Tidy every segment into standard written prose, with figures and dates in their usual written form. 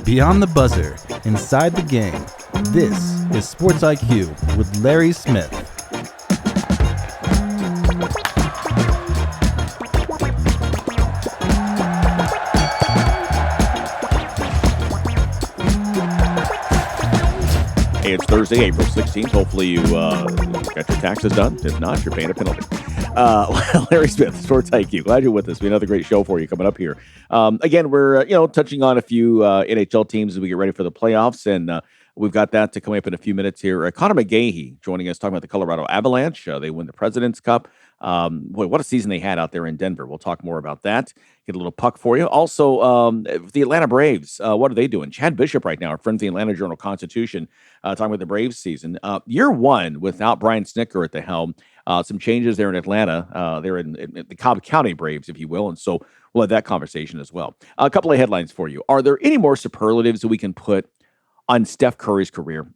Beyond the buzzer, inside the game, this is Sports IQ with Larry Smith. Hey, it's Thursday, April 16th. Hopefully you got your taxes done. If not, you're paying a penalty. Larry Smith, Sports IQ. Glad you're with us. We have another great show for you coming up here. Again, we're touching on a few NHL teams as we get ready for the playoffs, and we've got that to come up in a few minutes here. Conor McGahey joining us, talking about the Colorado Avalanche. They win the President's Cup. Boy, what a season they had out there in Denver. We'll talk more about that. Get a little puck for you. Also, the Atlanta Braves, what are they doing? Chad Bishop right now, our friend of the Atlanta Journal-Constitution, talking about the Braves season. Year one without Brian Snitker at the helm. Some changes there in Atlanta. They're in the Cobb County Braves, if you will. And so we'll have that conversation as well. A couple of headlines for you. Are there any more superlatives that we can put on Steph Curry's career?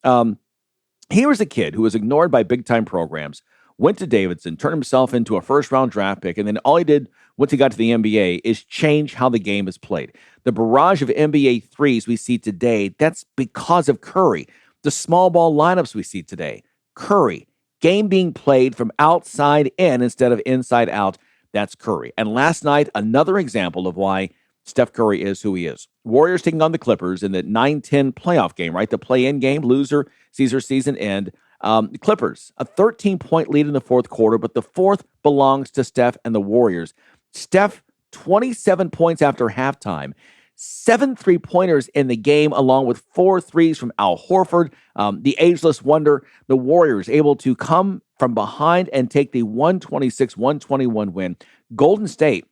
Here was a kid who was ignored by big-time programs, went to Davidson, turned himself into a first-round draft pick, and then all he did once he got to the NBA is change how the game is played. The barrage of NBA threes we see today, that's because of Curry. The small ball lineups we see today, Curry. Game being played from outside in instead of inside out, that's Curry. And last night, another example of why Steph Curry is who he is. Warriors taking on the Clippers in the 9-10 playoff game, right? The play-in game, loser, Caesar season end. The Clippers, a 13-point lead in the fourth quarter, but the fourth belongs to Steph and the Warriors. Steph, 27 points after halftime, 7 3-pointers in the game, along with 4 threes from Al Horford. The ageless wonder, the Warriors able to come from behind and take the 126-121 win. Golden State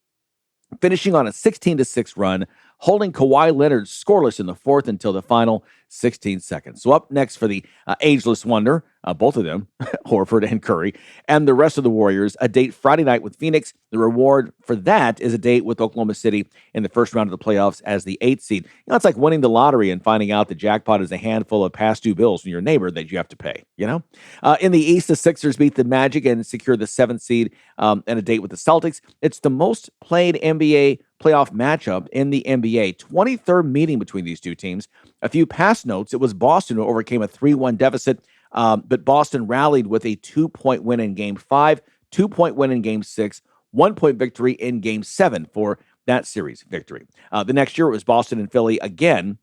finishing on a 16-6 run, holding Kawhi Leonard scoreless in the fourth until the final 16 seconds. So up next for the ageless wonder, both of them, Horford and Curry, and the rest of the Warriors, a date Friday night with Phoenix. The reward for that is a date with Oklahoma City in the first round of the playoffs as the 8th seed. It's like winning the lottery and finding out the jackpot is a handful of past due bills from your neighbor that you have to pay, In the East, the Sixers beat the Magic and secure the 7th seed and a date with the Celtics. It's the most played NBA playoff matchup in the NBA. 23rd meeting between these two teams. A few past notes, it was Boston who overcame a 3-1 deficit, but Boston rallied with a 2-point win in Game 5, 2-point win in Game 6, 1-point victory in Game 7 for that series victory. The next year, it was Boston and Philly again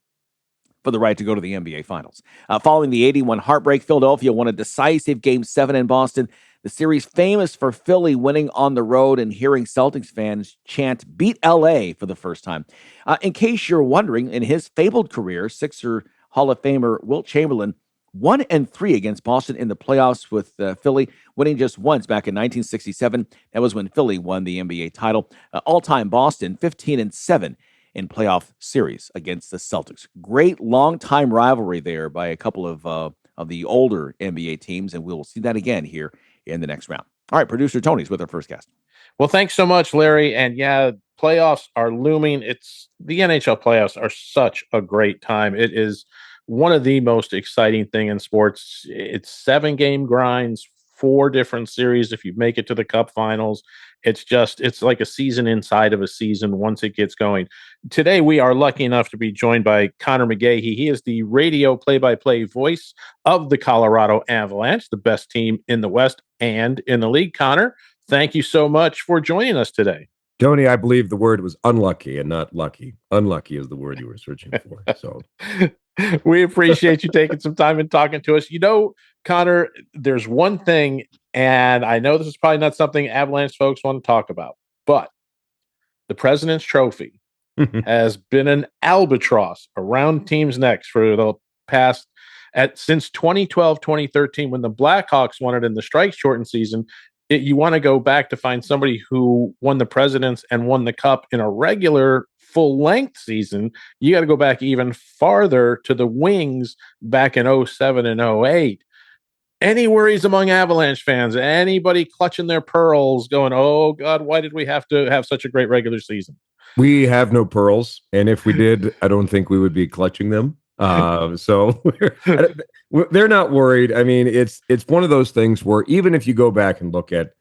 for the right to go to the NBA Finals. Following the 81 heartbreak, Philadelphia won a decisive Game 7 in Boston. The series famous for Philly winning on the road and hearing Celtics fans chant, "Beat LA" for the first time. In case you're wondering, in his fabled career, Sixer Hall of Famer Wilt Chamberlain 1-3 against Boston in the playoffs, with Philly winning just once back in 1967. That was when Philly won the NBA title. All-time Boston 15-7 in playoff series against the Celtics. Great long-time rivalry there by a couple of the older NBA teams, and we'll see that again here in the next round. All right, producer Tony's with our first guest. Well, thanks so much, Larry. And yeah, playoffs are looming. The NHL playoffs are such a great time. It is one of the most exciting thing in sports. It's 7-game grinds, 4 different series. If you make it to the Cup Finals, it's like a season inside of a season once it gets going. Today, we are lucky enough to be joined by Conor McGahey. He is the radio play-by-play voice of the Colorado Avalanche, the best team in the West and in the league. Conor, thank you so much for joining us today. Tony, I believe the word was unlucky and not lucky. Unlucky is the word you were searching for. So we appreciate you taking some time and talking to us. Conor, there's one thing, and I know this is probably not something Avalanche folks want to talk about, but the President's Trophy has been an albatross around teams' necks for the past since 2012, 2013, when the Blackhawks won it in the strike-shortened season. You want to go back to find somebody who won the Presidents and won the Cup in a regular full-length season. You got to go back even farther to the Wings back in 07 and 08. Any worries among Avalanche fans? Anybody clutching their pearls going, oh, God, why did we have to have such a great regular season? We have no pearls, and if we did, I don't think we would be clutching them. So they're not worried. I mean, it's one of those things where even if you go back and look at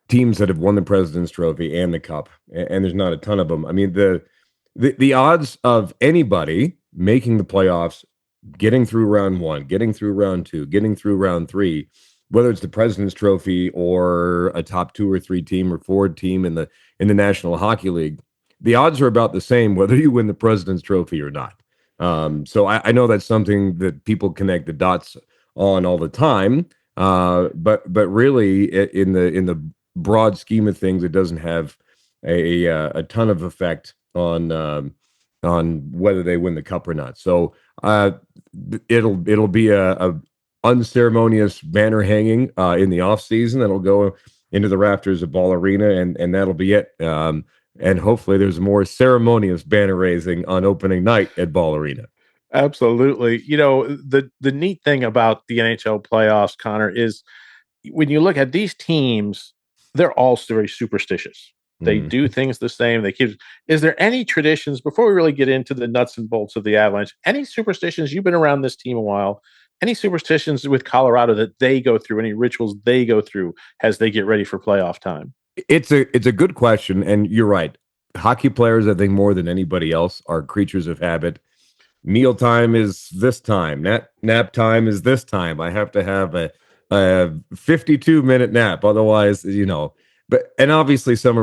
teams that have won the President's Trophy and the Cup, and there's not a ton of them. I mean, the the odds of anybody making the playoffs, getting through round one, getting through round two, getting through round three, whether it's the President's Trophy or a top 2 or 3 team or forward team in the National Hockey League, the odds are about the same whether you win the President's Trophy or not. So I know that's something that people connect the dots on all the time, but really, in the broad scheme of things, it doesn't have a ton of effect on whether they win the cup or not. So it'll be a unceremonious banner hanging in the off season. That'll go into the rafters of Ball Arena, and that'll be it. And hopefully there's more ceremonious banner raising on opening night at Ball Arena. Absolutely. The neat thing about the NHL playoffs, Connor, is when you look at these teams, they're all very superstitious. They do things the same. Is there any traditions, before we really get into the nuts and bolts of the Avalanche, any superstitions? You've been around this team a while. Any superstitions with Colorado that they go through, any rituals they go through as they get ready for playoff time? It's a good question, and you're right. Hockey players, I think, more than anybody else, are creatures of habit. Meal time is this time. Nap time is this time. I have to have a 52-minute nap, otherwise, But obviously, some are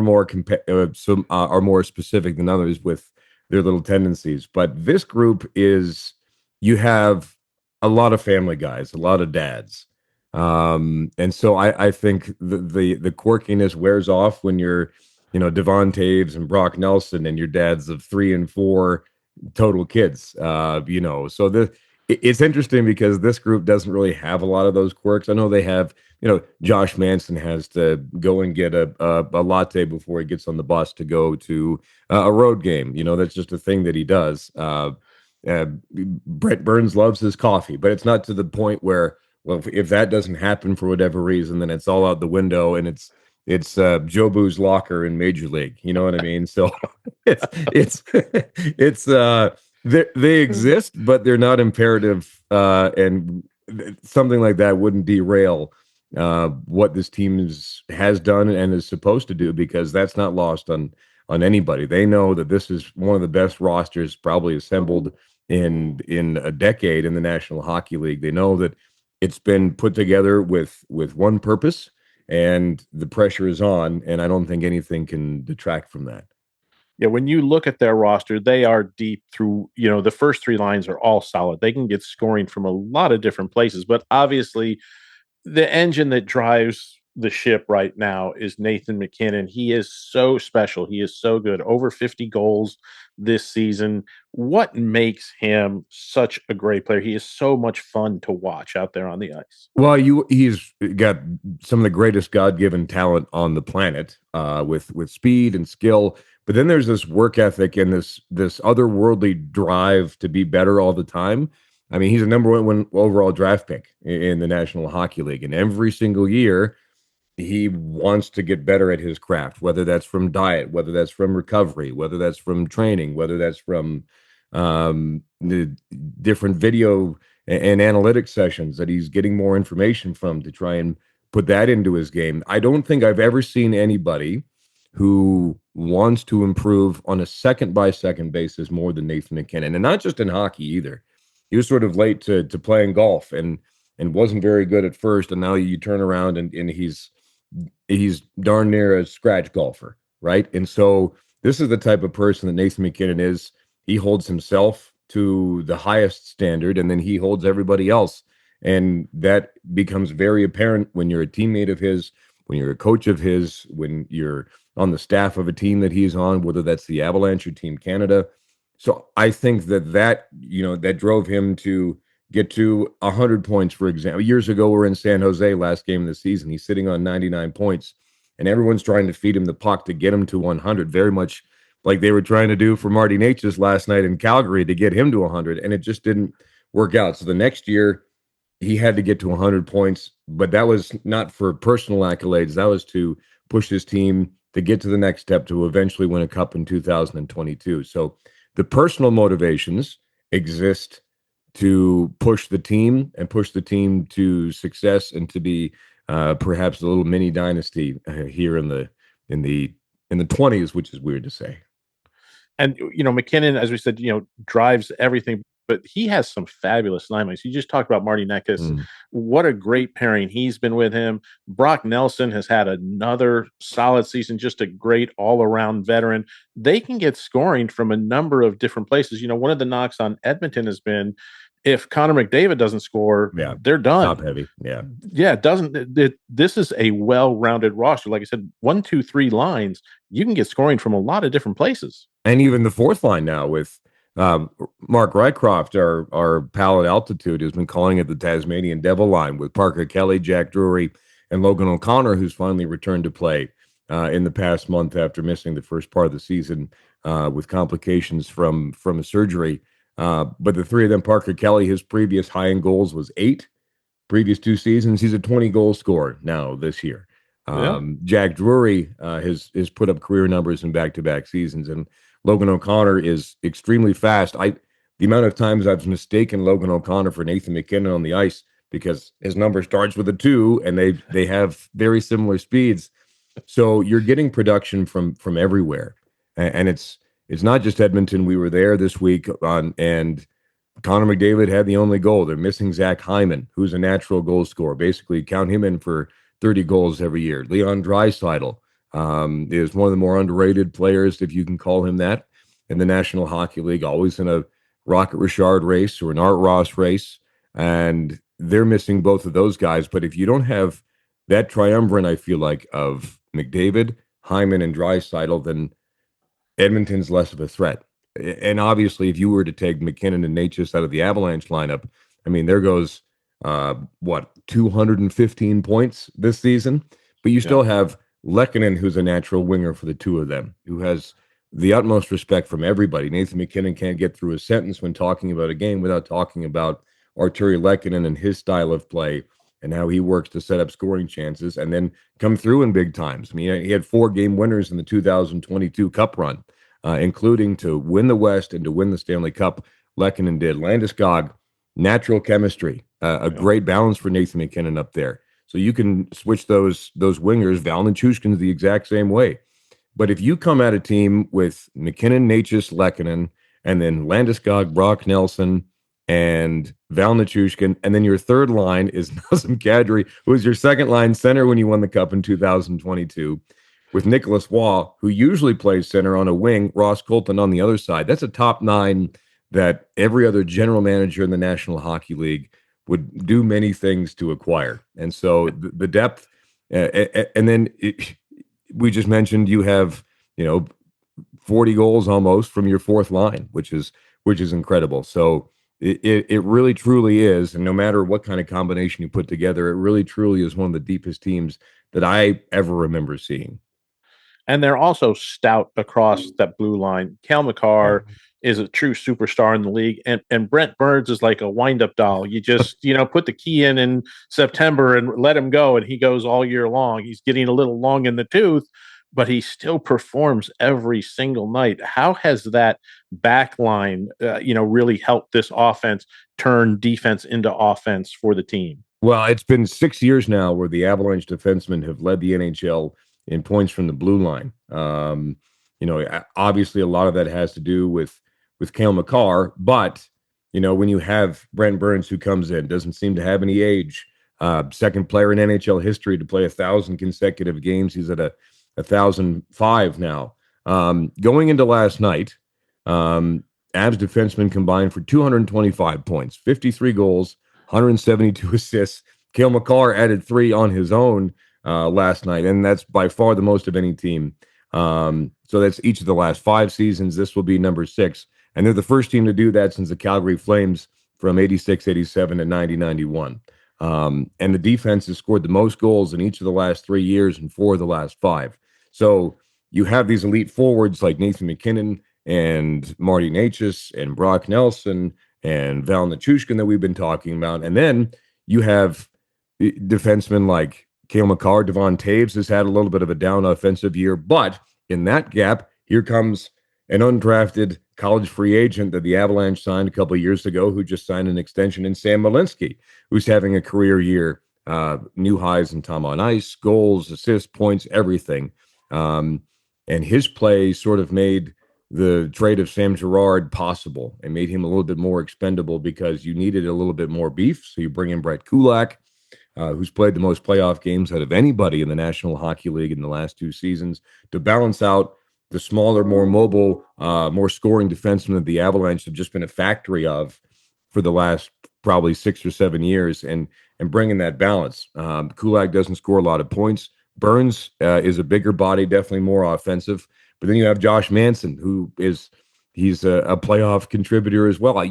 are more specific than others with their little tendencies. But this group you have a lot of family guys, a lot of dads. And so I think the quirkiness wears off when you're, Devon Taves and Brock Nelson, and your dads of 3 and 4 total kids. So it's interesting because this group doesn't really have a lot of those quirks. I know they have, Josh Manson has to go and get a latte before he gets on the bus to go to a road game. That's just a thing that he does. Brent Burns loves his coffee, but it's not to the point where, well, if that doesn't happen for whatever reason, then it's all out the window, and it's Jobu's locker in Major League. You know what I mean? So it's they exist, but they're not imperative, and something like that wouldn't derail what this team has done and is supposed to do, because that's not lost on anybody. They know that this is one of the best rosters probably assembled in a decade in the National Hockey League. They know that it's been put together with one purpose, and the pressure is on, and I don't think anything can detract from that. Yeah, when you look at their roster, they are deep through, the first 3 lines are all solid. They can get scoring from a lot of different places, but obviously the engine that drives the ship right now is Nathan MacKinnon. He is so special. He is so good. Over 50 goals this season. What makes him such a great player? He is so much fun to watch out there on the ice. Well, he's got some of the greatest God-given talent on the planet, with speed and skill. But then there's this work ethic and this otherworldly drive to be better all the time. I mean, he's a number one overall draft pick in the National Hockey League, and every single year he wants to get better at his craft, whether that's from diet, whether that's from recovery, whether that's from training, whether that's from the different video and analytics sessions that he's getting more information from to try and put that into his game. I don't think I've ever seen anybody who wants to improve on a second-by-second basis more than Nathan MacKinnon, and not just in hockey either. He was sort of late to playing golf and wasn't very good at first, and now you turn around and he's darn near a scratch golfer, right? And so this is the type of person that Nathan MacKinnon is. He holds himself to the highest standard, and then he holds everybody else. And that becomes very apparent when you're a teammate of his, when you're a coach of his, when you're on the staff of a team that he's on, whether that's the Avalanche or Team Canada. So I think that drove him to get to 100 points, for example. Years ago, we're in San Jose, last game of the season. He's sitting on 99 points, and everyone's trying to feed him the puck to get him to 100, very much like they were trying to do for Marty Natchez last night in Calgary to get him to 100, and it just didn't work out. So the next year, he had to get to 100 points, but that was not for personal accolades. That was to push his team to get to the next step to eventually win a cup in 2022. So the personal motivations exist to push the team and push the team to success and to be perhaps a little mini dynasty here in the 20s, which is weird to say. And, McKinnon, as we said, drives everything, but he has some fabulous line mates. You just talked about Marty Necas. What a great pairing he's been with him. Brock Nelson has had another solid season, just a great all-around veteran. They can get scoring from a number of different places. One of the knocks on Edmonton has been if Conor McDavid doesn't score, they're done. Top heavy. Yeah. This is a well-rounded roster. Like I said, 1, 2, 3 lines, you can get scoring from a lot of different places. And even the fourth line now with Mark Rycroft, our pal at Altitude, has been calling it the Tasmanian Devil line with Parker Kelly, Jack Drury, and Logan O'Connor, who's finally returned to play in the past month after missing the first part of the season with complications from a surgery. But the three of them, Parker Kelly, his previous high in goals was 8. Previous 2 seasons, he's a 20-goal scorer now this year. Jack Drury has put up career numbers in back-to-back seasons, and Logan O'Connor is extremely fast. The amount of times I've mistaken Logan O'Connor for Nathan MacKinnon on the ice because his number starts with a 2, and they have very similar speeds. So you're getting production from everywhere, and it's not just Edmonton. We were there this week and Connor McDavid had the only goal. They're missing Zach Hyman, who's a natural goal scorer. Basically, count him in for 30 goals every year. Leon Draisaitl is one of the more underrated players, if you can call him that, in the National Hockey League, always in a Rocket Richard race or an Art Ross race. And they're missing both of those guys. But if you don't have that triumvirate, I feel like, of McDavid, Hyman, and Draisaitl, then Edmonton's less of a threat. And obviously, if you were to take McKinnon and Necas out of the Avalanche lineup, I mean, there goes, 215 points this season. But you still have Lehkonen, who's a natural winger for the two of them, who has the utmost respect from everybody. Nathan MacKinnon can't get through a sentence when talking about a game without talking about Artturi Lehkonen and his style of play and how he works to set up scoring chances and then come through in big times. I mean, he had 4 game winners in the 2022 Cup run, including to win the West and to win the Stanley Cup. Lehkonen did. Landeskog, natural chemistry, a great balance for Nathan MacKinnon up there. So you can switch those wingers. Val Nichushkin's the exact same way. But if you come at a team with MacKinnon, Necas, Lehkonen, and then Landeskog, Brock Nelson, and Val Nichushkin, and then your third line is Nazem Kadri, who was your second line center when you won the Cup in 2022, with Nicholas Waugh, who usually plays center on a wing, Ross Colton on the other side. That's a top 9 that every other general manager in the National Hockey League would do many things to acquire. And so the depth, and then we just mentioned you have, 40 goals almost from your fourth line, which is incredible. So it really truly is. And no matter what kind of combination you put together, it really truly is one of the deepest teams that I ever remember seeing. And they're also stout across that blue line. Cale Makar is a true superstar in the league. And Brent Burns is like a wind-up doll. You just, put the key in September and let him go, and he goes all year long. He's getting a little long in the tooth, but he still performs every single night. How has that back line, really helped this offense turn defense into offense for the team? Well, it's been 6 years now where the Avalanche defensemen have led the NHL in points from the blue line. Obviously a lot of that has to do with Cale Makar, but when you have Brent Burns, who comes in, doesn't seem to have any age, second player in NHL history to play 1,000 consecutive games. He's at 1,005 now. Going into last night, Avs defensemen combined for 225 points, 53 goals, 172 assists. Cale Makar added 3 on his own last night, and that's by far the most of any team. So that's each of the last 5 seasons. This will be number 6, and they're the first team to do that since the Calgary Flames from 86-87 and 90-91. And the defense has scored the most goals in each of the last 3 years and 4 of the last 5. So you have these elite forwards like Nathan MacKinnon and Marty Necas and Brock Nelson and Val Nichushkin that we've been talking about, and then you have defensemen like Cale Makar. Devon Taves has had a little bit of a down offensive year, but in that gap, here comes an undrafted college free agent that the Avalanche signed a couple of years ago, who just signed an extension in Sam Malinsky, who's having a career year, new highs in time on ice, goals, assists, points, everything. And his play sort of made the trade of Sam Girard possible and made him a little bit more expendable because you needed a little bit more beef. So you bring in Brett Kulak, who's played the most playoff games out of anybody in the National Hockey League in the last 2 seasons, to balance out the smaller, more mobile, more scoring defensemen that the Avalanche have just been a factory of for the last probably 6 or 7 years, and bringing that balance. Kulak doesn't score a lot of points. Burns is a bigger body, definitely more offensive. But then you have Josh Manson, he's a playoff contributor as well.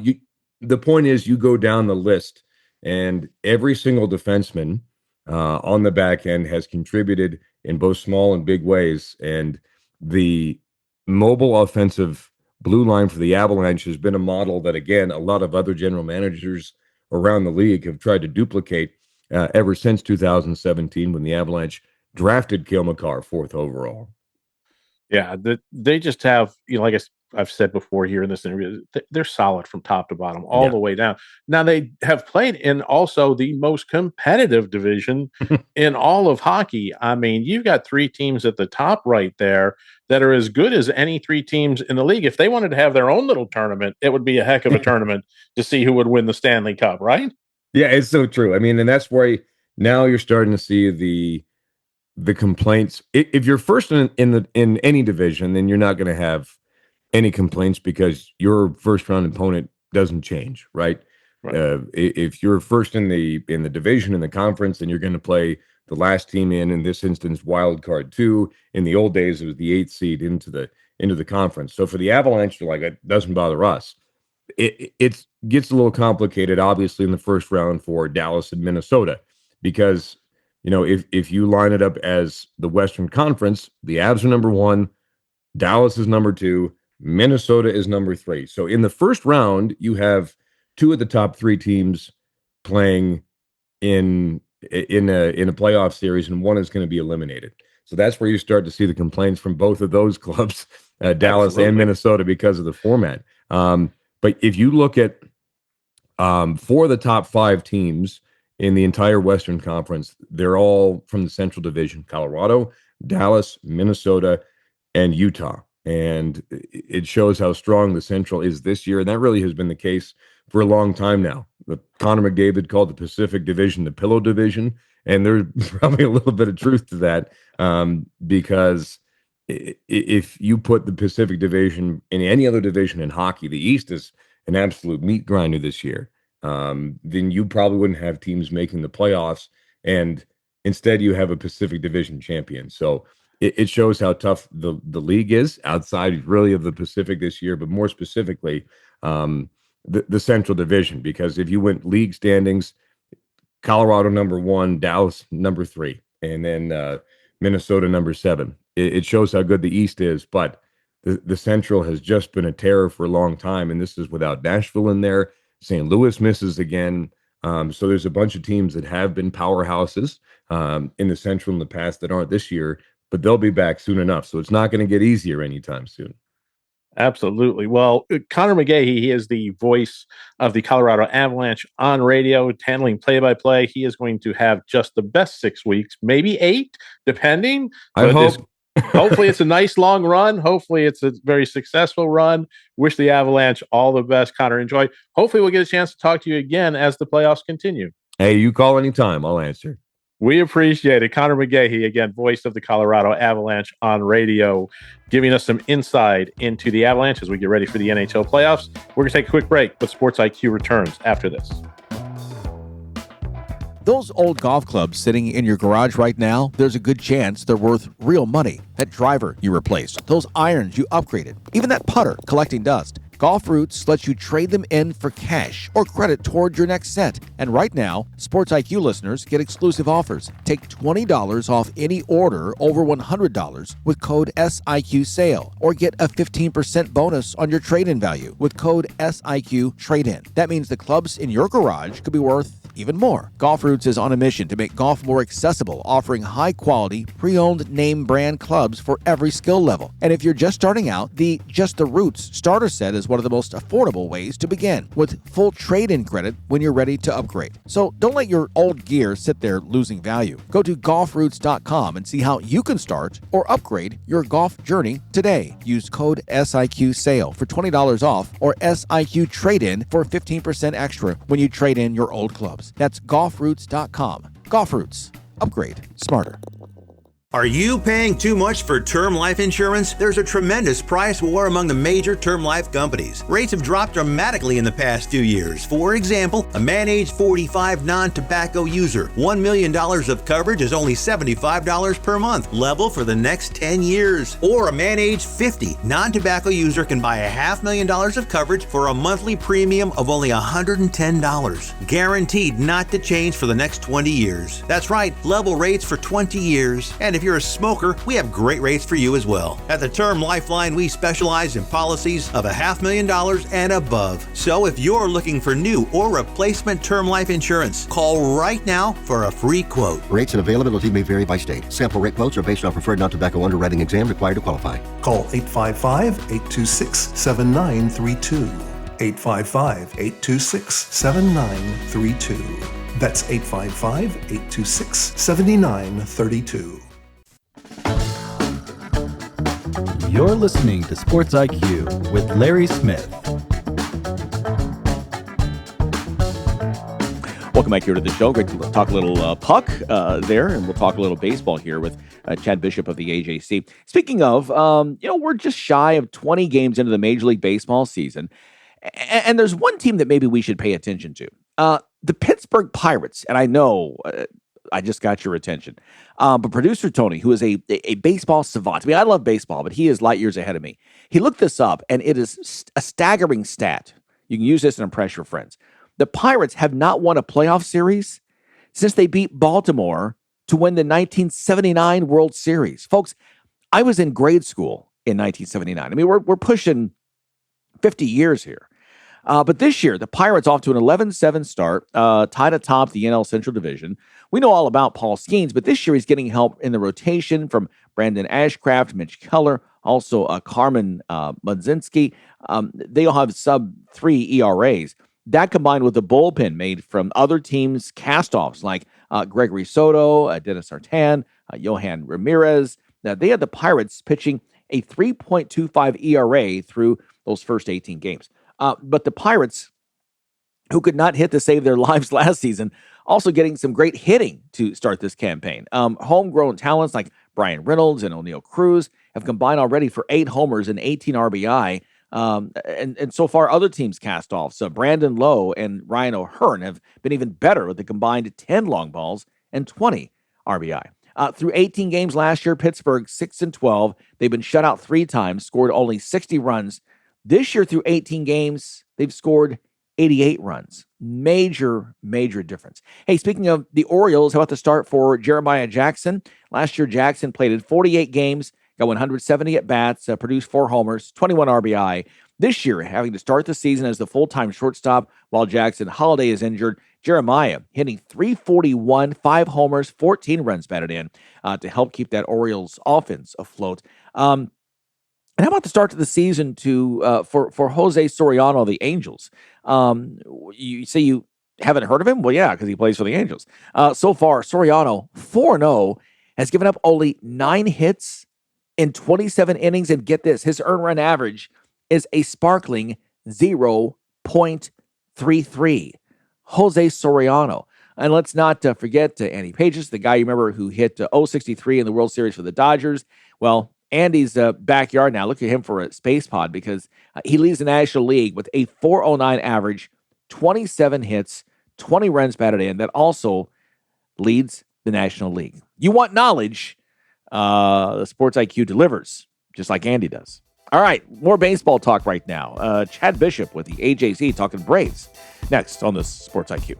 The point is, you go down the list, and every single defenseman on the back end has contributed in both small and big ways. And the mobile offensive blue line for the Avalanche has been a model that, again, a lot of other general managers around the league have tried to duplicate ever since 2017 when the Avalanche drafted Cale Makar 4th overall. Yeah, they just have, like I've said before here in this interview, they're solid from top to bottom, all the way down. Now, they have played in also the most competitive division in all of hockey. I mean, you've got 3 teams at the top right there that are as good as any 3 teams in the league. If they wanted to have their own little tournament, it would be a heck of a tournament to see who would win the Stanley Cup, right? Yeah, it's so true. I mean, and that's where now you're starting to see the complaints. If you're first in any division, then you're not going to have any complaints because your first round opponent doesn't change, right? If you're first in the division, in the conference, then you're going to play the last team in this instance, wild card 2. In the old days, it was the 8th seed into the conference. So for the Avalanche, they're like, it doesn't bother us. It gets a little complicated, obviously, in the first round for Dallas and Minnesota, because if you line it up as the Western Conference, the Avs are number 1, Dallas is number 2, Minnesota is number 3. So in the first round, you have 2 of the top 3 teams playing in a playoff series, and one is going to be eliminated. So that's where you start to see the complaints from both of those clubs, Dallas and Minnesota, because of the format. But if you look at 4 of the top 5 teams in the entire Western Conference, they're all from the Central Division: Colorado, Dallas, Minnesota, and Utah. And it shows how strong the Central is this year. And that really has been the case for a long time now. Conor McGahey called the Pacific Division the Pillow Division. And there's probably a little bit of truth to that, because if you put the Pacific Division in any other division in hockey, the East is an absolute meat grinder this year. Then you probably wouldn't have teams making the playoffs, and instead you have a Pacific Division champion. So it shows how tough the league is outside really of the Pacific this year, but more specifically the Central Division, because if you went league standings, Colorado number 1, Dallas number 3, and then Minnesota number 7. It shows how good the East is, but the Central has just been a terror for a long time, and this is without Nashville in there. St. Louis misses again. So there's a bunch of teams that have been powerhouses in the Central in the past that aren't this year, but they'll be back soon enough. So it's not going to get easier anytime soon. Absolutely. Well, Conor McGahey, he is the voice of the Colorado Avalanche on radio, handling play-by-play. He is going to have just the best 6 weeks, maybe 8, depending. I hope. Hopefully it's a nice long run. Hopefully it's a very successful run. Wish the Avalanche all the best, Conor. Enjoy. Hopefully we'll get a chance to talk to you again as the playoffs continue. Hey, you call anytime. I'll answer. We appreciate it. Conor McGahey, again, voice of the Colorado Avalanche on radio, giving us some insight into the Avalanche as we get ready for the NHL playoffs. We're going to take a quick break, but Sports IQ returns after this. Those old golf clubs sitting in your garage right now, there's a good chance they're worth real money. That driver you replaced, those irons you upgraded, even that putter collecting dust. Golf Roots lets you trade them in for cash or credit toward your next set. And right now, Sports IQ listeners get exclusive offers. Take $20 off any order over $100 with code SIQSALE, or get a 15% bonus on your trade-in value with code SIQ TRADE-IN. That means the clubs in your garage could be worth even more. Golf Roots is on a mission to make golf more accessible, offering high-quality, pre-owned name brand clubs for every skill level. And if you're just starting out, the Just the Roots starter set is one of the most affordable ways to begin, with full trade-in credit when you're ready to upgrade. So don't let your old gear sit there losing value. Go to golfroots.com and see how you can start or upgrade your golf journey today. Use code SIQ SALE for $20 off or SIQ trade-in for 15% extra when you trade in your old clubs. That's golfroots.com. Golf Roots. Upgrade smarter. Are you paying too much for term life insurance? There's a tremendous price war among the major term life companies. Rates have dropped dramatically in the past few years. For example, a man age 45 non-tobacco user, $1 million of coverage is only $75 per month, level for the next 10 years. Or a man age 50 non-tobacco user can buy $500,000 of coverage for a monthly premium of only $110. Guaranteed not to change for the next 20 years. That's right, level rates for 20 years. And if you're a smoker, we have great rates for you as well. At the Term Lifeline, we specialize in policies of $500,000 and above. So if you're looking for new or replacement term life insurance, call right now for a free quote. Rates and availability may vary by state. Sample rate quotes are based on preferred non-tobacco underwriting exam required to qualify. Call 855-826-7932. 855-826-7932. That's 855-826-7932. You're listening to Sports IQ with Larry Smith. Welcome back here to the show. Great to talk a little puck there, and we'll talk a little baseball here with Chad Bishop of the AJC. Speaking of, we're just shy of 20 games into the Major League Baseball season, and there's one team that maybe we should pay attention to. The Pittsburgh Pirates, and I know I just got your attention. But producer Tony, who is a baseball savant, I mean, I love baseball, but he is light years ahead of me. He looked this up, and it is a staggering stat. You can use this and impress your friends. The Pirates have not won a playoff series since they beat Baltimore to win the 1979 World Series. Folks, I was in grade school in 1979. I mean, we're pushing 50 years here. But this year, the Pirates off to an 11-7 start, tied atop the NL Central Division. We know all about Paul Skeens, but this year he's getting help in the rotation from Brandon Ashcraft, Mitch Keller, also Carmen Mudzinski. They all have sub-3 ERAs. That combined with the bullpen made from other teams' castoffs like Gregory Soto, Dennis Artan, Johan Ramirez. Now, they had the Pirates pitching a 3.25 ERA through those first 18 games. But the Pirates, who could not hit to save their lives last season, also getting some great hitting to start this campaign. Homegrown talents like Brian Reynolds and O'Neill Cruz have combined already for 8 homers and 18 RBI. And so far, other teams cast off. So Brandon Lowe and Ryan O'Hearn have been even better with the combined 10 long balls and 20 RBI. Through 18 games last year, Pittsburgh 6-12. They've been shut out 3 times, scored only 60 runs. This year, through 18 games, they've scored 88 runs. Major difference. Hey, speaking of the Orioles, how about the start for Jeremiah Jackson? Last year, Jackson played in 48 games, got 170 at-bats, produced 4 homers, 21 RBI. This year, having to start the season as the full-time shortstop while Jackson Holiday is injured, Jeremiah hitting .341, 5 homers, 14 runs batted in to help keep that Orioles offense afloat. And how about the start to the season for Jose Soriano, the Angels? You say you haven't heard of him? Well, yeah, because he plays for the Angels. So far, Soriano, 4-0, has given up only 9 hits in 27 innings. And get this, his earned run average is a sparkling 0.33. Jose Soriano. And let's not forget Andy Pages, the guy you remember who hit .063 in the World Series for the Dodgers. Well, Andy's backyard now. Look at him for a space pod because he leads the National League with a .409 average, 27 hits, 20 runs batted in. That also leads the National League. You want knowledge? The Sports IQ delivers, just like Andy does. All right, more baseball talk right now. Chad Bishop with the AJC talking Braves. Next on the Sports IQ.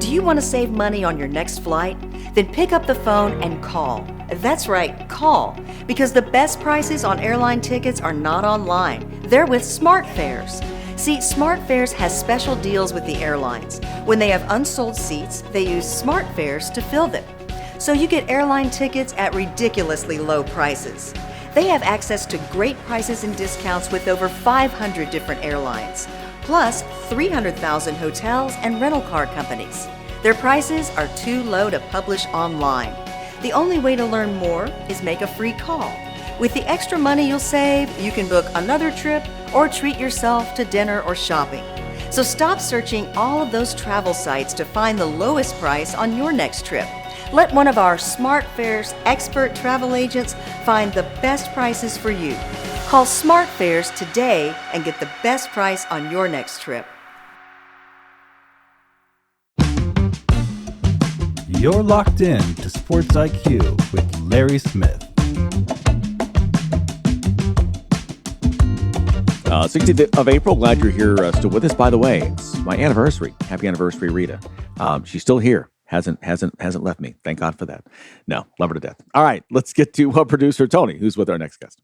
Do you want to save money on your next flight? Then pick up the phone and call. That's right, call. Because the best prices on airline tickets are not online. They're with SmartFares. See, SmartFares has special deals with the airlines. When they have unsold seats, they use SmartFares to fill them. So you get airline tickets at ridiculously low prices. They have access to great prices and discounts with over 500 different airlines, plus 300,000 hotels and rental car companies. Their prices are too low to publish online. The only way to learn more is make a free call. With the extra money you'll save, you can book another trip or treat yourself to dinner or shopping. So stop searching all of those travel sites to find the lowest price on your next trip. Let one of our SmartFares expert travel agents find the best prices for you. Call SmartFares today and get the best price on your next trip. You're locked in to Sports IQ with Larry Smith. 16th of April. Glad you're here still with us. By the way, it's my anniversary. Happy anniversary, Rita. She's still here. Hasn't left me. Thank God for that. No, love her to death. All right, let's get to producer Tony, who's with our next guest.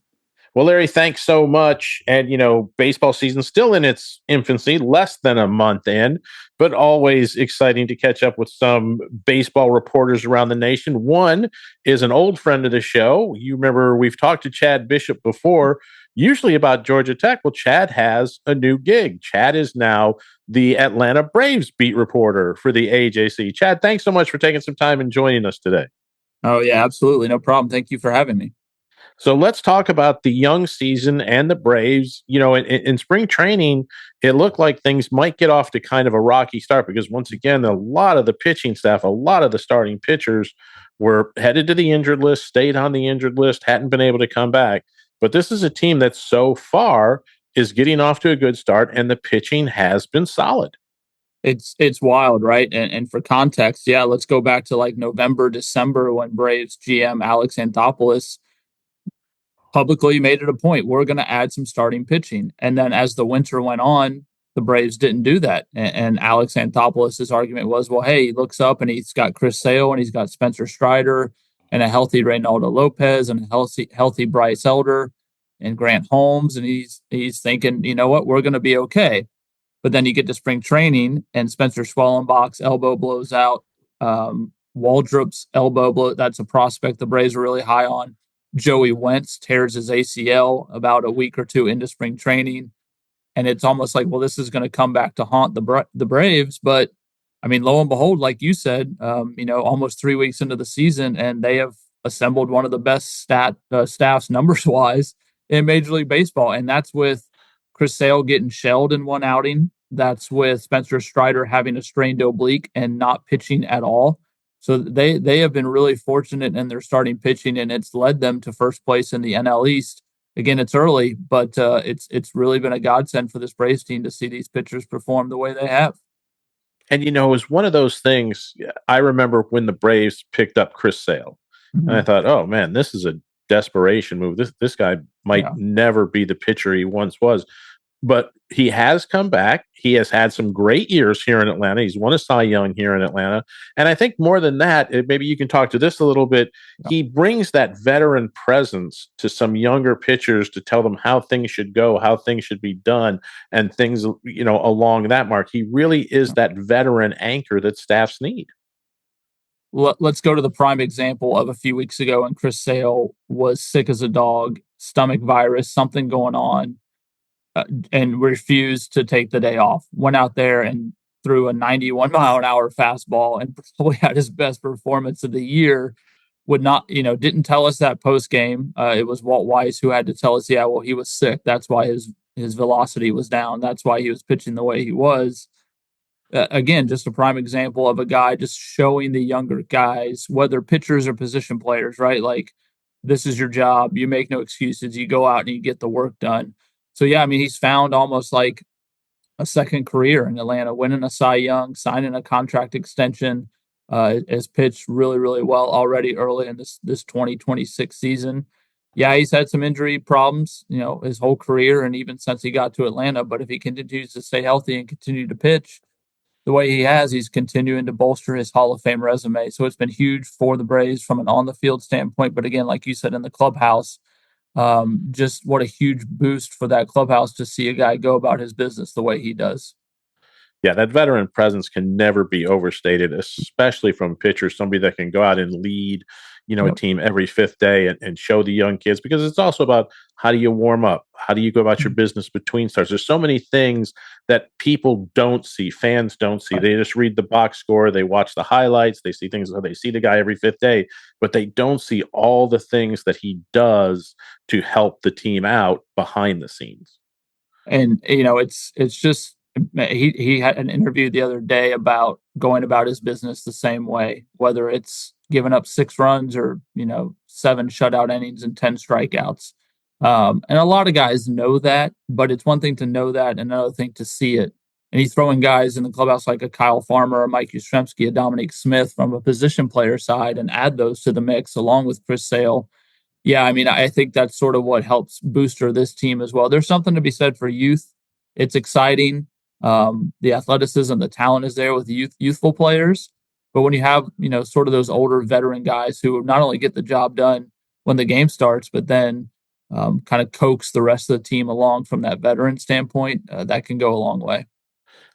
Well, Larry, thanks so much. And, baseball season's still in its infancy, less than a month in, but always exciting to catch up with some baseball reporters around the nation. One is an old friend of the show. You remember we've talked to Chad Bishop before, usually about Georgia Tech. Well, Chad has a new gig. Chad is now the Atlanta Braves beat reporter for the AJC. Chad, thanks so much for taking some time and joining us today. Oh, yeah, absolutely. No problem. Thank you for having me. So let's talk about the young season and the Braves. In spring training, it looked like things might get off to kind of a rocky start because, once again, a lot of the pitching staff, a lot of the starting pitchers were headed to the injured list, stayed on the injured list, hadn't been able to come back. But this is a team that so far is getting off to a good start, and the pitching has been solid. It's wild, right? And for context, let's go back to like November, December when Braves GM Alex Anthopoulos publicly made it a point. We're going to add some starting pitching. And then as the winter went on, the Braves didn't do that. And Alex Anthopoulos' argument was, well, hey, he looks up and he's got Chris Sale and he's got Spencer Strider and a healthy Reynaldo Lopez and a healthy Bryce Elder and Grant Holmes. And he's thinking, you know what, we're going to be okay. But then you get to spring training and Spencer Schwellenbach's elbow blows out. Waldrop's elbow blow. That's a prospect the Braves are really high on. Joey Wentz tears his ACL about a week or two into spring training. And it's almost like, well, this is going to come back to haunt the Braves. But I mean, lo and behold, like you said, almost 3 weeks into the season, and they have assembled one of the best staffs numbers wise in Major League Baseball. And that's with Chris Sale getting shelled in one outing. That's with Spencer Strider having a strained oblique and not pitching at all. So they have been really fortunate in their starting pitching, and it's led them to first place in the NL East. Again, it's early, but it's really been a godsend for this Braves team to see these pitchers perform the way they have. And, it was one of those things. I remember when the Braves picked up Chris Sale, and I thought, oh, man, this is a desperation move. This guy might never be the pitcher he once was. But he has come back. He has had some great years here in Atlanta. He's won a Cy Young here in Atlanta. And I think more than that, maybe you can talk to this a little bit. He brings that veteran presence to some younger pitchers to tell them how things should go, how things should be done, and things, along that mark. He really is that veteran anchor that staffs need. Let's go to the prime example of a few weeks ago when Chris Sale was sick as a dog, stomach virus, something going on. And refused to take the day off. Went out there and threw a 91-mile-an-hour fastball and probably had his best performance of the year. Didn't tell us that post game. It was Walt Weiss who had to tell us, he was sick. That's why his velocity was down. That's why he was pitching the way he was. Again, just a prime example of a guy just showing the younger guys, whether pitchers or position players, right? Like, this is your job. You make no excuses. You go out and you get the work done. So, he's found almost like a second career in Atlanta, winning a Cy Young, signing a contract extension, has pitched really, really well already early in this 2026 season. Yeah, he's had some injury problems, his whole career and even since he got to Atlanta. But if he continues to stay healthy and continue to pitch the way he has, he's continuing to bolster his Hall of Fame resume. So it's been huge for the Braves from an on-the-field standpoint. But again, like you said, in the clubhouse, just what a huge boost for that clubhouse to see a guy go about his business the way he does. Yeah, that veteran presence can never be overstated, especially from pitchers, somebody that can go out and lead, a team every fifth day and show the young kids, because it's also about how do you warm up? How do you go about your business between starts? There's so many things that people don't see, fans don't see. They just read the box score, they watch the highlights, they see things, they see the guy every fifth day, but they don't see all the things that he does to help the team out behind the scenes. And it's just he had an interview the other day about going about his business the same way, whether it's giving up 6 runs or 7 shutout innings and 10 strikeouts. And a lot of guys know that, but it's one thing to know that and another thing to see it. And he's throwing guys in the clubhouse like a Kyle Farmer, a Mike Yastrzemski, a Dominic Smith from a position player side, and add those to the mix along with Chris Sale. Yeah, I mean, I think that's sort of what helps booster this team as well. There's something to be said for youth. It's exciting. The athleticism, the talent is there with youthful players. But when you have, sort of those older veteran guys who not only get the job done when the game starts, but then kind of coax the rest of the team along from that veteran standpoint, that can go a long way.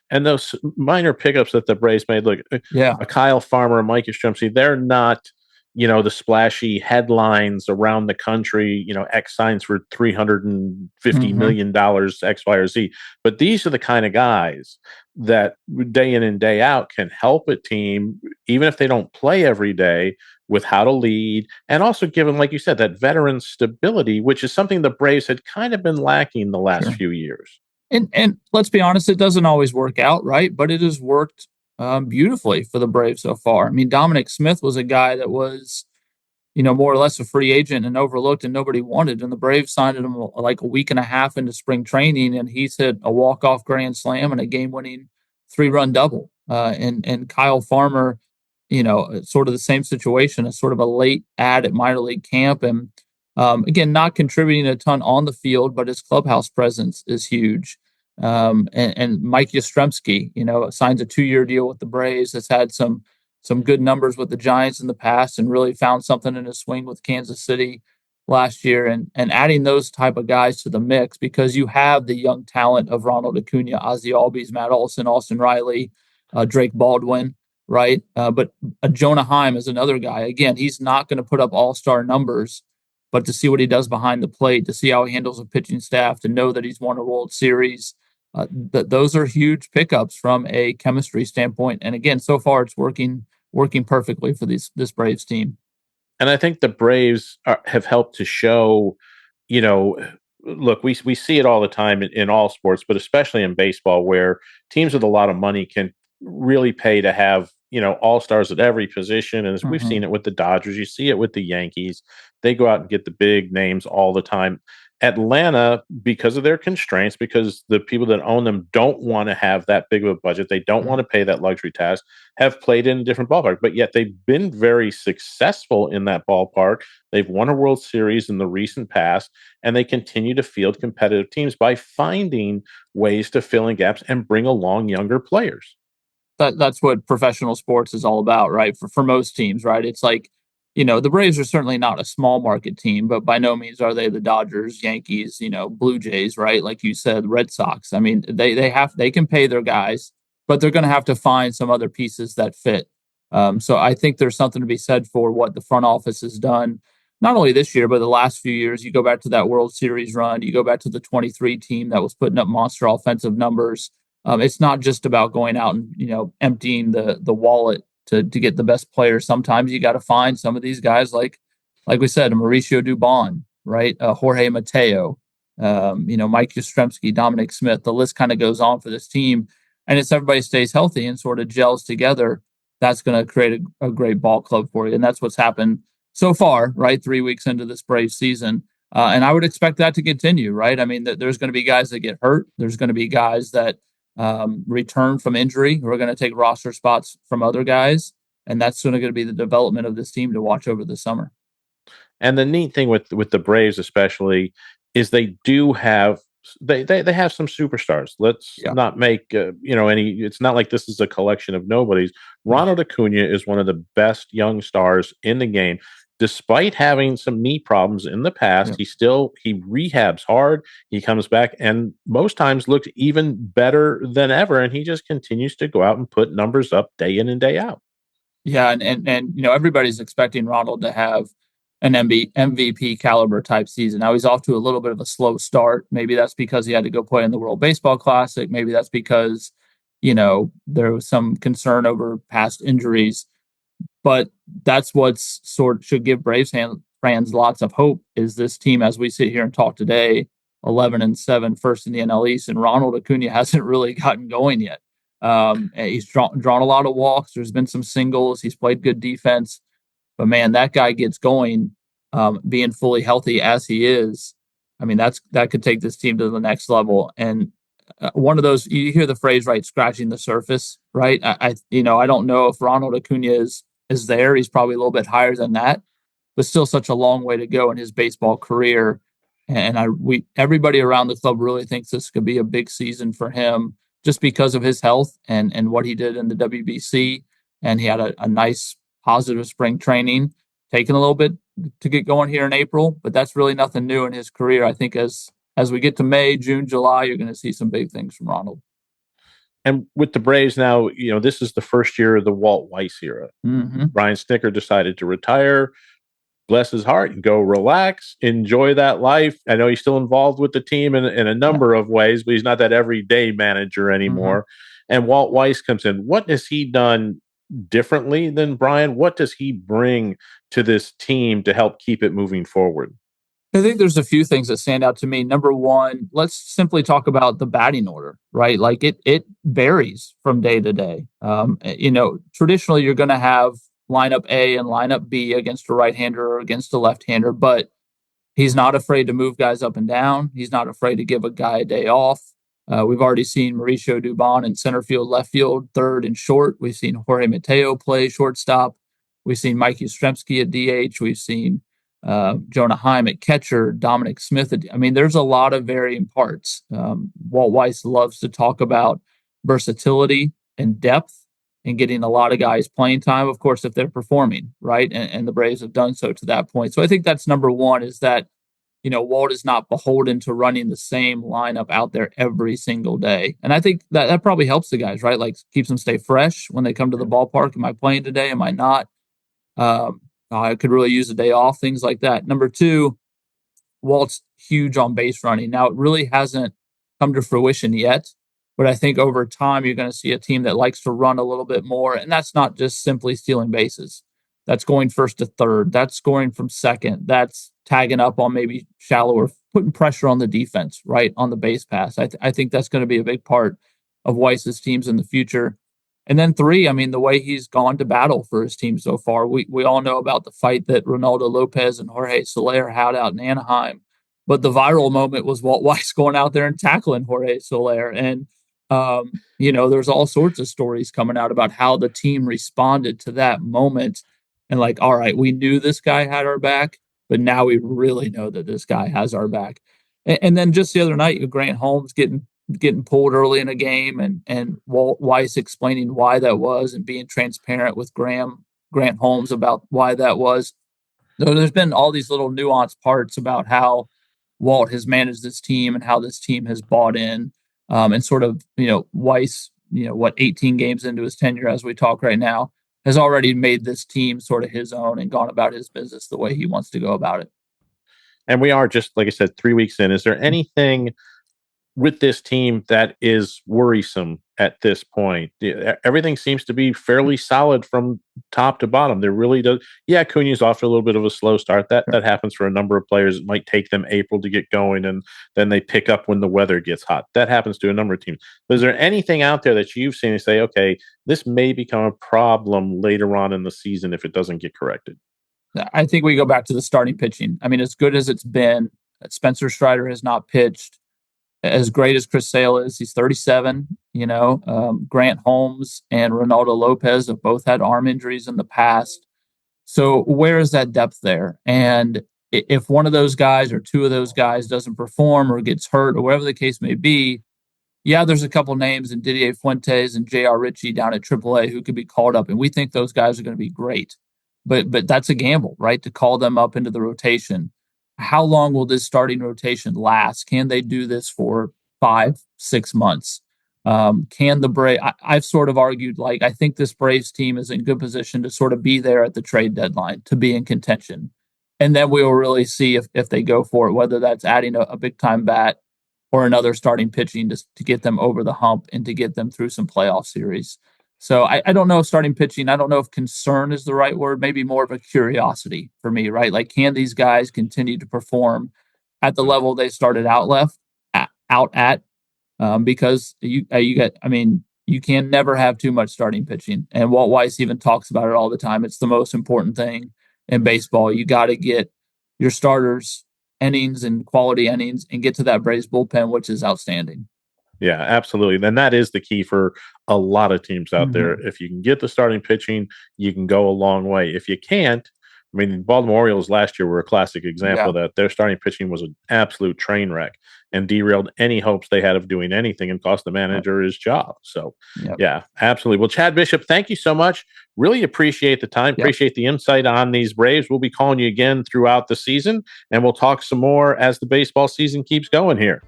And those minor pickups that the Braves made, look, a Kyle Farmer, a Mike Yastrzemski, they're not, the splashy headlines around the country, X signs for $350 million, X, Y, or Z. But these are the kind of guys that day in and day out can help a team, even if they don't play every day, with how to lead, and also given, like you said, that veteran stability, which is something the Braves had kind of been lacking the last few years. And let's be honest, it doesn't always work out, right? But it has worked beautifully for the Braves so far. I mean, Dominic Smith was a guy that was, more or less a free agent and overlooked and nobody wanted. And the Braves signed him like a week and a half into spring training, and he's hit a walk-off grand slam and a game-winning 3-run double. And Kyle Farmer, sort of the same situation, as sort of a late add at minor league camp. And again, not contributing a ton on the field, but his clubhouse presence is huge. And Mike Yastrzemski, signs a 2-year deal with the Braves. Has had some good numbers with the Giants in the past and really found something in his swing with Kansas City last year. And adding those type of guys to the mix, because you have the young talent of Ronald Acuna, Ozzie Albies, Matt Olson, Austin Riley, Drake Baldwin, right? But Jonah Heim is another guy. Again, he's not going to put up all-star numbers, but to see what he does behind the plate, to see how he handles a pitching staff, to know that he's won a World Series, those are huge pickups from a chemistry standpoint. And again, so far it's working perfectly for this Braves team. And I think the Braves have helped to show, look, we see it all the time in all sports, but especially in baseball, where teams with a lot of money can really pay to have, all-stars at every position. And we've seen it with the Dodgers. You see it with the Yankees. They go out and get the big names all the time. Atlanta, because of their constraints, because the people that own them don't want to have that big of a budget, they don't want to pay that luxury tax, have played in a different ballpark. But yet they've been very successful in that ballpark. They've won a World Series in the recent past, and they continue to field competitive teams by finding ways to fill in gaps and bring along younger players. That's what professional sports is all about, right? For most teams, right? It's like, the Braves are certainly not a small market team, but by no means are they the Dodgers, Yankees, Blue Jays, right? Like you said, Red Sox. I mean, they can pay their guys, but they're going to have to find some other pieces that fit. So I think there's something to be said for what the front office has done, not only this year, but the last few years. You go back to that World Series run, you go back to the 23 team that was putting up monster offensive numbers. It's not just about going out and, emptying the wallet to get the best players. Sometimes you got to find some of these guys, like we said, Mauricio Dubon, right? Jorge Mateo, Mike Yastrzemski, Dominic Smith. The list kind of goes on for this team. And if everybody stays healthy and sort of gels together, that's going to create a great ball club for you. And that's what's happened so far, right? 3 weeks into this Braves season. And I would expect that to continue, right? I mean, there's going to be guys that get hurt. There's going to be guys that return from injury. We're going to take roster spots from other guys, and that's going to be the development of this team to watch over the summer. And the neat thing with the Braves, especially, is they do have they have some superstars. Let's not make any. It's not like this is a collection of nobodies. Ronald Acuna is one of the best young stars in the game. despite having some knee problems in the past, he rehabs hard. He comes back and most times looks even better than ever. And he just continues to go out and put numbers up day in and day out. Yeah, and everybody's expecting Ronald to have an MVP caliber type season. Now he's off to a little bit of a slow start. Maybe that's because he had to go play in the World Baseball Classic. Maybe that's because, there was some concern over past injuries. But that's what's should give Braves fans lots of hope is this team as we sit here and talk today, 11-7, first in the NL East, and Ronald Acuna hasn't really gotten going yet. He's drawn a lot of walks. There's been some singles. He's played good defense. But, man, that guy gets going, being fully healthy as he is. I mean, that could take this team to the next level. And one of those, you hear the phrase, right, scratching the surface, right? I don't know if Ronald Acuna is there. He's probably a little bit higher than that, but still such a long way to go in his baseball career. And everybody around the club really thinks this could be a big season for him just because of his health and what he did in the WBC. And he had a nice positive spring training, taking a little bit to get going here in April, but that's really nothing new in his career. I think as we get to May, June, July, you're going to see some big things from Ronald. And with the Braves now, this is the first year of the Walt Weiss era. Mm-hmm. Brian Snitker decided to retire. Bless his heart and go relax, enjoy that life. I know he's still involved with the team in a number of ways, but he's not that everyday manager anymore. Mm-hmm. And Walt Weiss comes in. What has he done differently than Brian? What does he bring to this team to help keep it moving forward? I think there's a few things that stand out to me. Number one, let's simply talk about the batting order, right? Like it varies from day to day. Traditionally you're going to have lineup A and lineup B against a right-hander or against a left-hander, but he's not afraid to move guys up and down. He's not afraid to give a guy a day off. We've already seen Mauricio Dubon in center field, left field, third, and short. We've seen Jorge Mateo play shortstop. We've seen Mike Yastrzemski at DH. We've seen Jonah Heim at catcher, Dominic Smith. There's a lot of varying parts. Walt Weiss loves to talk about versatility and depth and getting a lot of guys playing time, of course, if they're performing, right? And the Braves have done so to that point. So I think that's number one is that, Walt is not beholden to running the same lineup out there every single day. And I think that probably helps the guys, right? Like keeps them stay fresh when they come to the ballpark. Am I playing today? Am I not? I could really use a day off, things like that. Number two, Walt's huge on base running. Now, it really hasn't come to fruition yet, but I think over time you're going to see a team that likes to run a little bit more, and that's not just simply stealing bases. That's going first to third. That's scoring from second. That's tagging up on maybe shallower, putting pressure on the defense, right, on the base pass. I think that's going to be a big part of Weiss's teams in the future. And then three, the way he's gone to battle for his team so far. We all know about the fight that Ronaldo Lopez and Jorge Soler had out in Anaheim. But the viral moment was Walt Weiss going out there and tackling Jorge Soler. And, there's all sorts of stories coming out about how the team responded to that moment. And like, all right, we knew this guy had our back, but now we really know that this guy has our back. And then just the other night, Grant Holmes getting pulled early in a game and Walt Weiss explaining why that was and being transparent with Grant Holmes about why that was. So there's been all these little nuanced parts about how Walt has managed this team and how this team has bought in and sort of, Weiss, 18 games into his tenure as we talk right now, has already made this team sort of his own and gone about his business the way he wants to go about it. And we are just, like I said, 3 weeks in. Is there anything with this team that is worrisome at this point? Everything seems to be fairly solid from top to bottom. There really does. Yeah, Acuna's off to a little bit of a slow start. That happens for a number of players. It might take them April to get going, and then they pick up when the weather gets hot. That happens to a number of teams. But is there anything out there that you've seen and say, okay, this may become a problem later on in the season if it doesn't get corrected? I think we go back to the starting pitching. As good as it's been, Spencer Strider has not pitched. As great as Chris Sale is, he's 37. Grant Holmes and Ronaldo Lopez have both had arm injuries in the past. So where is that depth there? And if one of those guys or two of those guys doesn't perform or gets hurt or whatever the case may be, yeah, there's a couple names in Didier Fuentes and J.R. Ritchie down at AAA who could be called up, and we think those guys are going to be great. but that's a gamble, right? To call them up into the rotation. How long will this starting rotation last? Can they do this for 5-6 months? Can the Braves? I've sort of argued, like, I think this Braves team is in good position to sort of be there at the trade deadline, to be in contention. And then we will really see if they go for it, whether that's adding a big time bat or another starting pitching to get them over the hump and to get them through some playoff series. So I don't know if starting pitching, I don't know if concern is the right word, maybe more of a curiosity for me, right? Like, can these guys continue to perform at the level they started out at? Because you can never have too much starting pitching. And Walt Weiss even talks about it all the time. It's the most important thing in baseball. You got to get your starters innings and quality innings and get to that Braves bullpen, which is outstanding. Yeah, absolutely. And that is the key for a lot of teams out there. If you can get the starting pitching, you can go a long way. If you can't, I mean, the Baltimore Orioles last year were a classic example that their starting pitching was an absolute train wreck and derailed any hopes they had of doing anything and cost the manager his job. So, yeah, absolutely. Well, Chad Bishop, thank you so much. Really appreciate the time. Appreciate the insight on these Braves. We'll be calling you again throughout the season, and we'll talk some more as the baseball season keeps going here.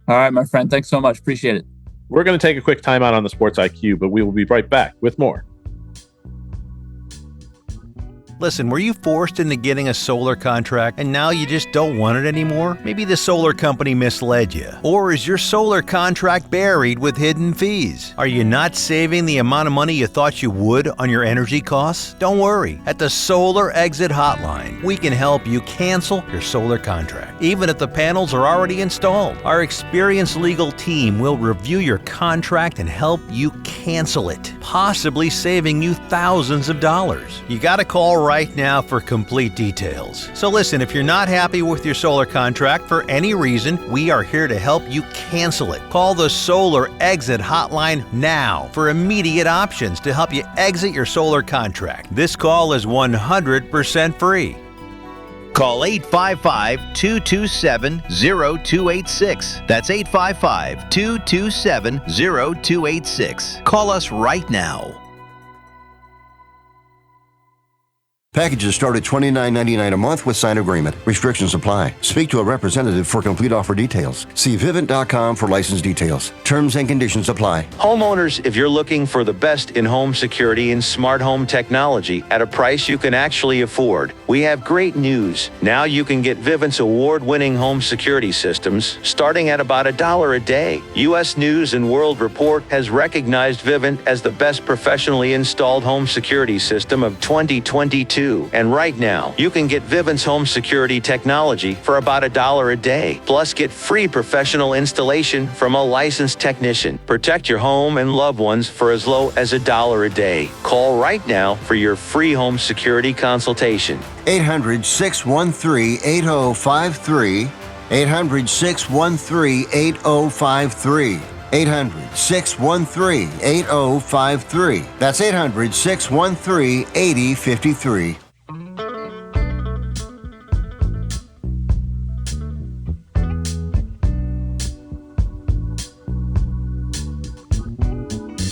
All right, my friend. Thanks so much. Appreciate it. We're going to take a quick time out on the Sports IQ, but we will be right back with more. Listen, were you forced into getting a solar contract and now you just don't want it anymore? Maybe the solar company misled you. Or is your solar contract buried with hidden fees? Are you not saving the amount of money you thought you would on your energy costs? Don't worry. At the Solar Exit Hotline, we can help you cancel your solar contract, even if the panels are already installed. Our experienced legal team will review your contract and help you cancel it, possibly saving you thousands of dollars. You got to call right now for complete details. So listen, if you're not happy with your solar contract for any reason, we are here to help you cancel it. Call the Solar Exit Hotline now for immediate options to help you exit your solar contract. This call is 100% free. Call 855-227-0286. That's 855-227-0286. Call us right now. Packages start at $29.99 a month with signed agreement. Restrictions apply. Speak to a representative for complete offer details. See Vivint.com for license details. Terms and conditions apply. Homeowners, if you're looking for the best in home security and smart home technology at a price you can actually afford, we have great news. Now you can get Vivint's award-winning home security systems starting at about $1 a day. U.S. News and World Report has recognized Vivint as the best professionally installed home security system of 2022. And right now, you can get Vivint's home security technology for about $1 a day. Plus, get free professional installation from a licensed technician. Protect your home and loved ones for as low as $1 a day. Call right now for your free home security consultation. 800-613-8053. 800-613-8053. 800-613-8053. That's 800-613-8053.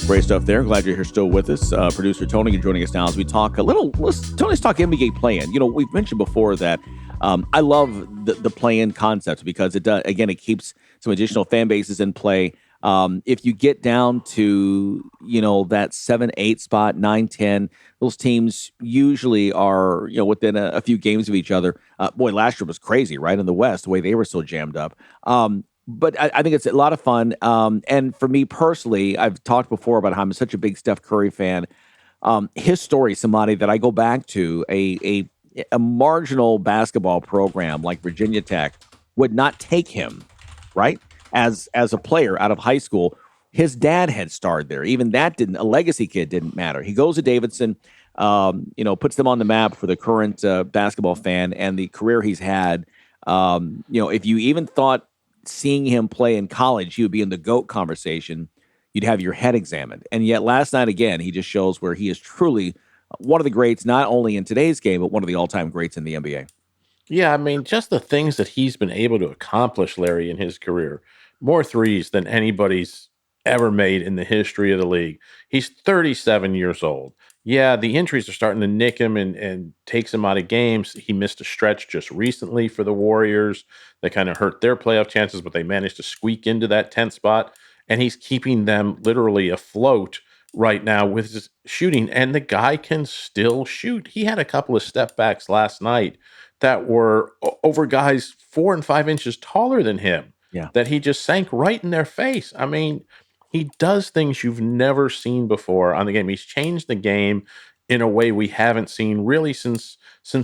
Great stuff there. Glad you're here still with us. Producer Tony joining us now as we talk a little. Let's talk NBA play-in. You know, we've mentioned before that I love the play-in concept because it does. Again, it keeps some additional fan bases in play. If you get down to, that 7, 8 spot, 9, 10, those teams usually are, within a few games of each other. Last year was crazy, right? In the West, the way they were so jammed up. But I think it's a lot of fun. And for me personally, I've talked before about how I'm such a big Steph Curry fan. His story, somebody that I go back to, a marginal basketball program like Virginia Tech would not take him, right? As a player out of high school. His dad had starred there. Even that a legacy kid didn't matter. He goes to Davidson, puts them on the map for the current basketball fan and the career he's had. If you even thought seeing him play in college, he would be in the GOAT conversation, you'd have your head examined. And yet last night, again, he just shows where he is truly one of the greats, not only in today's game, but one of the all-time greats in the NBA. Yeah, I mean, just the things that he's been able to accomplish, Larry, in his career. More threes than anybody's ever made in the history of the league. He's 37 years old. yeah, the injuries are starting to nick him and takes him out of games. He missed a stretch just recently for the Warriors. They kind of hurt their playoff chances, but they managed to squeak into that 10th spot. And he's keeping them literally afloat right now with his shooting. And the guy can still shoot. He had a couple of step backs last night that were over guys 4 and 5 inches taller than him. Yeah. That he just sank right in their face. I mean, he does things you've never seen before on the game. He's changed the game in a way we haven't seen really since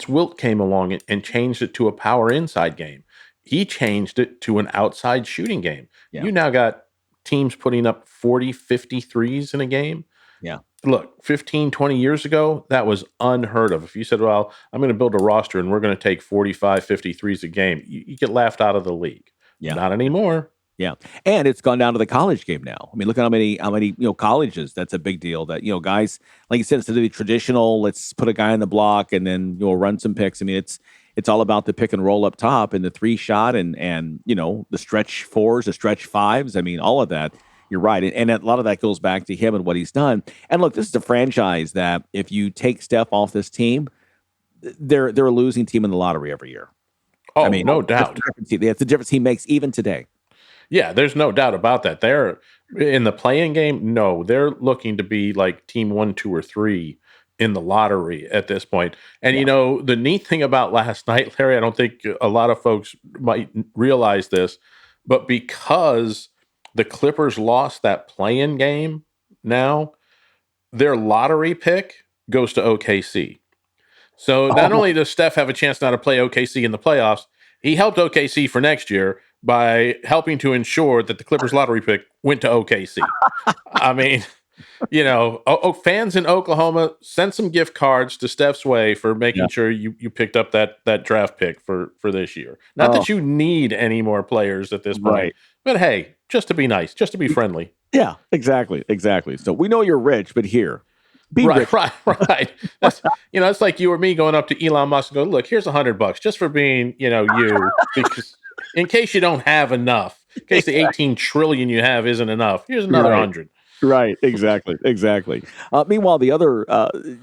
Wilt came along and changed it to a power inside game. He changed it to an outside shooting game. Yeah. You now got teams putting up 40, 50 threes in a game. Yeah. Look, 15, 20 years ago, that was unheard of. If you said, well, I'm going to build a roster and we're going to take 45, 50 threes a game, you get laughed out of the league. Yeah. Not anymore. Yeah. And it's gone down to the college game now. I mean, look at how many, colleges, that's a big deal that, guys, like you said, instead of the traditional, let's put a guy on the block and then, run some picks. I mean, it's all about the pick and roll up top and the 3 shot and the stretch 4s, the stretch 5s. I mean, all of that. You're right. And a lot of that goes back to him and what he's done. And look, this is a franchise that if you take Steph off this team, they're a losing team in the lottery every year. Oh, I mean, no doubt. That's the difference he makes even today. Yeah, there's no doubt about that. They're in the play-in game. No, they're looking to be like team 1, 2, or 3 in the lottery at this point. And the neat thing about last night, Larry, I don't think a lot of folks might realize this, but because the Clippers lost that play-in game, now their lottery pick goes to OKC. So not only does Steph have a chance now to play OKC in the playoffs, he helped OKC for next year by helping to ensure that the Clippers lottery pick went to OKC. I mean, fans in Oklahoma, send some gift cards to Steph's way for making sure you picked up that draft pick for this year. Not that you need any more players at this point, Right. but hey, just to be nice, just to be friendly. Yeah, exactly. So we know you're rich, but here, be rich. Right. That's, it's like you or me going up to Elon Musk and go, look, here's $100 just for being, you, because in case you don't have enough, in case the 18 trillion you have isn't enough, here's another 100. Right, exactly. Meanwhile, the other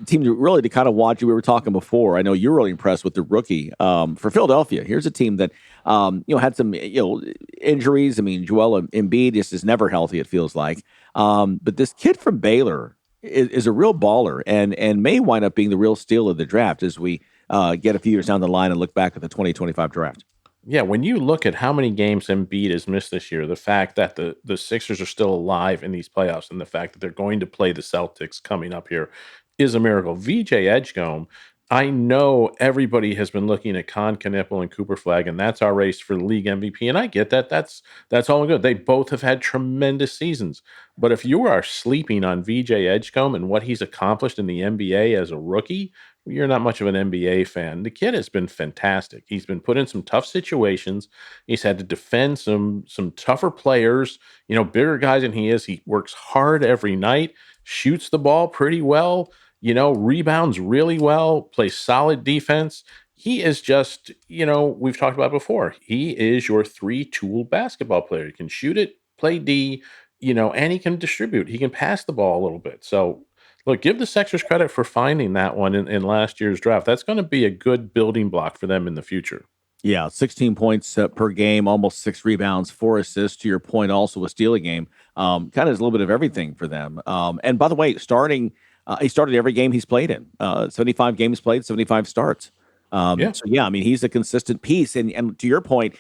team really to kind of watch, we were talking before, I know you're really impressed with the rookie for Philadelphia. Here's a team that, had some, injuries. I mean, Joel Embiid just is never healthy, it feels like. But this kid from Baylor is a real baller and may wind up being the real steal of the draft as we get a few years down the line and look back at the 2025 draft. Yeah, when you look at how many games Embiid has missed this year, the fact that the Sixers are still alive in these playoffs and the fact that they're going to play the Celtics coming up here is a miracle. VJ Edgecombe, I know everybody has been looking at Con Knipple and Cooper Flagg, and that's our race for the league MVP, and I get that. That's all good. They both have had tremendous seasons. But if you are sleeping on VJ Edgecombe and what he's accomplished in the NBA as a rookie, you're not much of an NBA fan. The kid has been fantastic. He's been put in some tough situations. He's had to defend some tougher players, bigger guys than he is. He works hard every night, shoots the ball pretty well, rebounds really well, plays solid defense. He is just, we've talked about before. He is your 3-tool basketball player. He can shoot it, play D, and he can distribute. He can pass the ball a little bit. So, look, give the Sixers credit for finding that one in last year's draft. That's going to be a good building block for them in the future. Yeah, 16 points per game, almost 6 rebounds, 4 assists. To your point, also a steal a game. Kind of is a little bit of everything for them. And by the way, he started every game he's played in. 75 games played, 75 starts. So, I mean, he's a consistent piece. And to your point,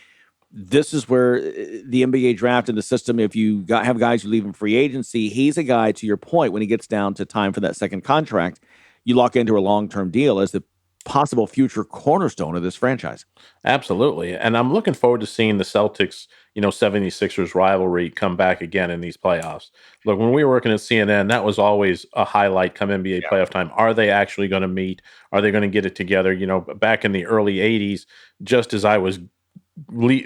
this is where the NBA draft and the system, if you have guys who leave in free agency, he's a guy, to your point, when he gets down to time for that second contract, you lock into a long-term deal as the possible future cornerstone of this franchise. Absolutely. And I'm looking forward to seeing the Celtics, 76ers rivalry come back again in these playoffs. Look, when we were working at CNN, that was always a highlight come NBA playoff time. Are they actually going to meet? Are they going to get it together? Back in the early 80s, just as I was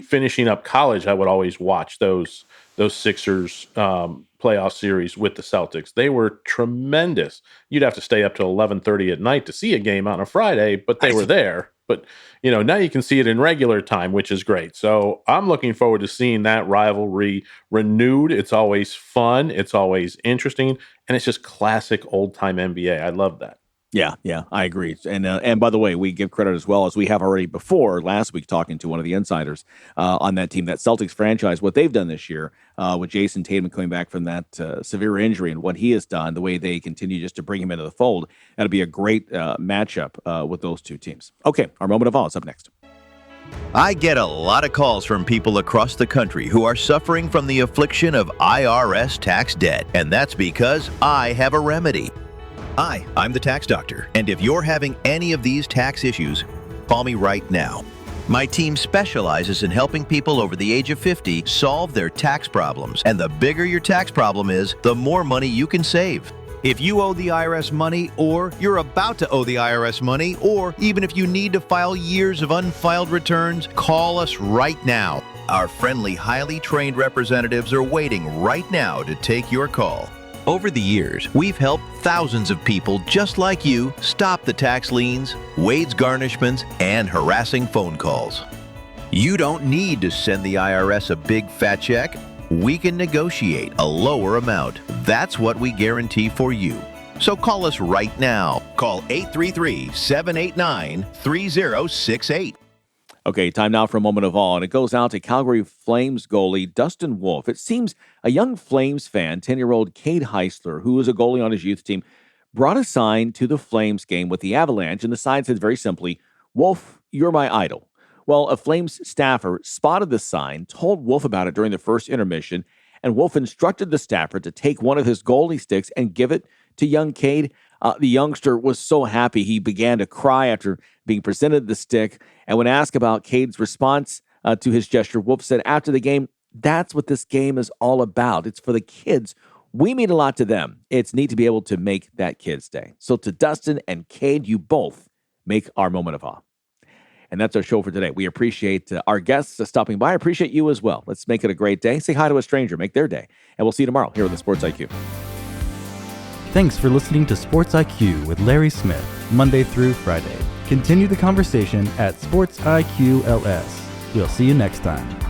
finishing up college, I would always watch those Sixers playoff series with the Celtics. They were tremendous. You'd have to stay up till 11:30 at night to see a game on a Friday, but they were there. But, now you can see it in regular time, which is great. So I'm looking forward to seeing that rivalry renewed. It's always fun. It's always interesting. And it's just classic old-time NBA. I love that. Yeah, I agree. And by the way, we give credit as well as we have already before last week talking to one of the insiders on that team, that Celtics franchise, what they've done this year with Jason Tatum coming back from that severe injury and what he has done, the way they continue just to bring him into the fold. That'll be a great matchup with those two teams. Okay, our moment of awe is up next. I get a lot of calls from people across the country who are suffering from the affliction of IRS tax debt, and that's because I have a remedy. Hi, I'm the tax doctor, and if you're having any of these tax issues, call me right now. My team specializes in helping people over the age of 50 solve their tax problems, and the bigger your tax problem is, the more money you can save. If you owe the IRS money, or you're about to owe the IRS money, or even if you need to file years of unfiled returns, call us right now. Our friendly, highly trained representatives are waiting right now to take your call. Over the years, we've helped thousands of people just like you stop the tax liens, wage garnishments, and harassing phone calls. You don't need to send the IRS a big fat check. We can negotiate a lower amount. That's what we guarantee for you. So call us right now. Call 833-789-3068. Okay, time now for a moment of awe, and it goes out to Calgary Flames goalie Dustin Wolf. It seems a young Flames fan, 10-year-old Cade Heisler, who was a goalie on his youth team, brought a sign to the Flames game with the Avalanche, and the sign said very simply, "Wolf, you're my idol." Well, a Flames staffer spotted the sign, told Wolf about it during the first intermission, and Wolf instructed the staffer to take one of his goalie sticks and give it to young Cade. The youngster was so happy he began to cry after being presented the stick. And when asked about Cade's response to his gesture, Wolf said after the game, "That's what this game is all about. It's for the kids. We mean a lot to them. It's neat to be able to make that kid's day." So to Dustin and Cade, you both make our moment of awe. And that's our show for today. We appreciate our guests stopping by. I appreciate you as well. Let's make it a great day. Say hi to a stranger. Make their day. And we'll see you tomorrow here on the Sports IQ. Thanks for listening to Sports IQ with Larry Smith, Monday through Friday. Continue the conversation at Sports IQ LS. We'll see you next time.